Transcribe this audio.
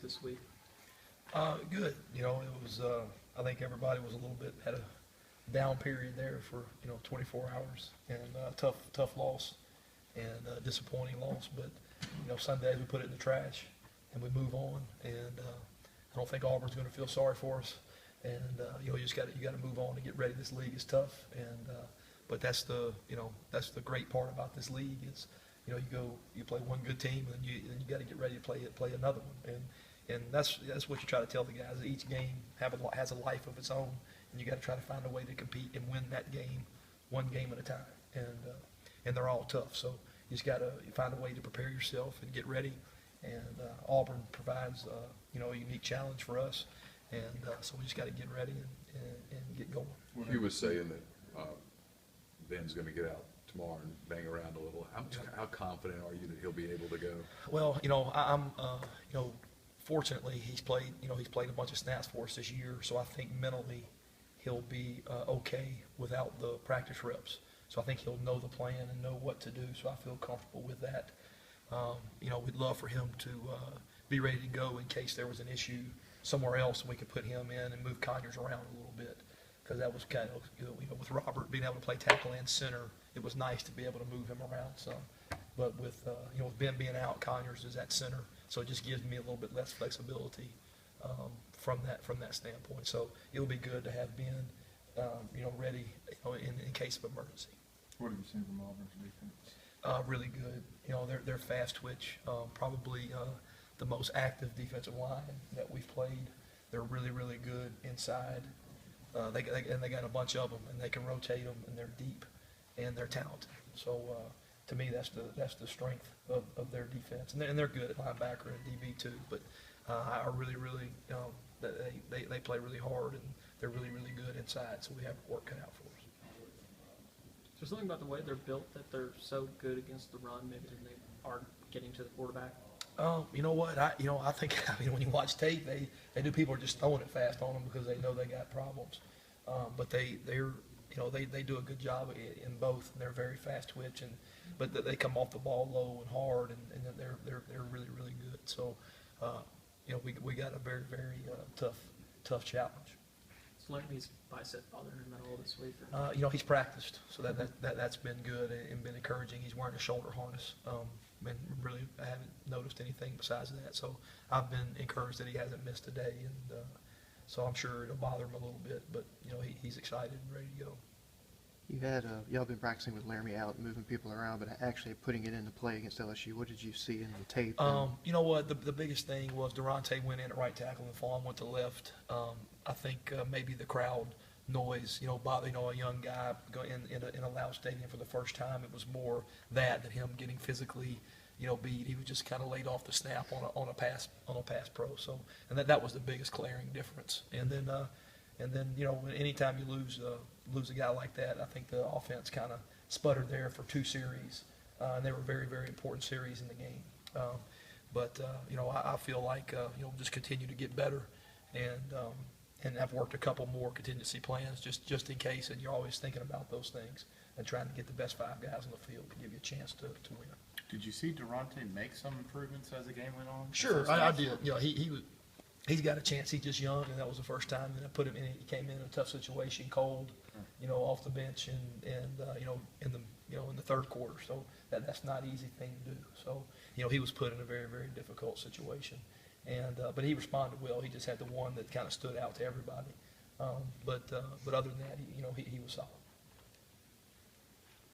this week? Good. You know, it was, I think everybody was a little bit, had a down period there for, 24 hours, and tough loss and disappointing loss. But, some days we put it in the trash and we move on. And I don't think Auburn's going to feel sorry for us. And, you just you got to move on and get ready. This league is tough. And, but that's the great part about this league is, you play one good team and you got to get ready to play another one. And that's what you try to tell the guys. Each game has a life of its own, and you got to try to find a way to compete and win that game, one game at a time. And they're all tough. So you just got to find a way to prepare yourself and get ready. And Auburn provides a unique challenge for us. And so we just got to get ready and get going. He was saying that Ben's going to get out tomorrow and bang around a little. How confident are you that he'll be able to go? Well, I'm fortunately, he's played a bunch of snaps for us this year, so I think mentally he'll be okay without the practice reps. So I think he'll know the plan and know what to do, so I feel comfortable with that. We'd love for him to be ready to go in case there was an issue somewhere else and we could put him in and move Conyers around a little bit, because that was kind of, with Robert being able to play tackle and center, it was nice to be able to move him around some. But with Ben being out, Conyers is at center, so it just gives me a little bit less flexibility from that standpoint. So it'll be good to have Ben, ready, in case of emergency. What have you seen from Auburn's defense? Really good. They're fast twitch, probably the most active defensive line that we've played. They're really, really good inside. They got a bunch of them, and they can rotate them, and they're deep, and they're talented. So to me, that's the strength of their defense, and they're good at linebacker and DB too. But I really, really, they play really hard, and they're really, really good inside. So we have work cut out for us. Is there something about the way they're built that they're so good against the run, maybe than they are getting to the quarterback? You know what? I think when you watch tape, they do. People are just throwing it fast on them because they know they got problems. But they do a good job in both. And they're very fast twitch, but they come off the ball low and hard, and they're really, really good. So we got a very, very tough challenge. Is Laramie's bicep bothering him at all this week? Or? He's practiced, so that's been good and been encouraging. He's wearing a shoulder harness. And really, I haven't noticed anything besides that. So I've been encouraged that he hasn't missed a day, and so I'm sure it'll bother him a little bit. But he's excited and ready to go. You had y'all been practicing with Laramie out, moving people around, but actually putting it into play against LSU. What did you see in the tape? You know what? The biggest thing was Durante went in at right tackle and Fawn went to left. I think maybe the crowd noise, bother, a young guy going in a loud stadium for the first time. It was more that than him getting physically, beat. He was just kind of laid off the snap on a pass pro. So, and that was the biggest glaring difference. And then anytime you lose a guy like that, I think the offense kind of sputtered there for 2 series, and they were very, very important series in the game. But I feel like just continue to get better, and I've worked a couple more contingency plans just in case, and you're always thinking about those things and trying to get the best 5 guys on the field to give you a chance to win. Did you see Durante make some improvements as the game went on? Sure, I did. He's got a chance. He's just young, and that was the first time that I put him in. He came in a tough situation, cold, off the bench, and in the third quarter. So that's not an easy thing to do. So he was put in a very, very difficult situation, and but he responded well. He just had the one that kind of stood out to everybody. But other than that, he was solid.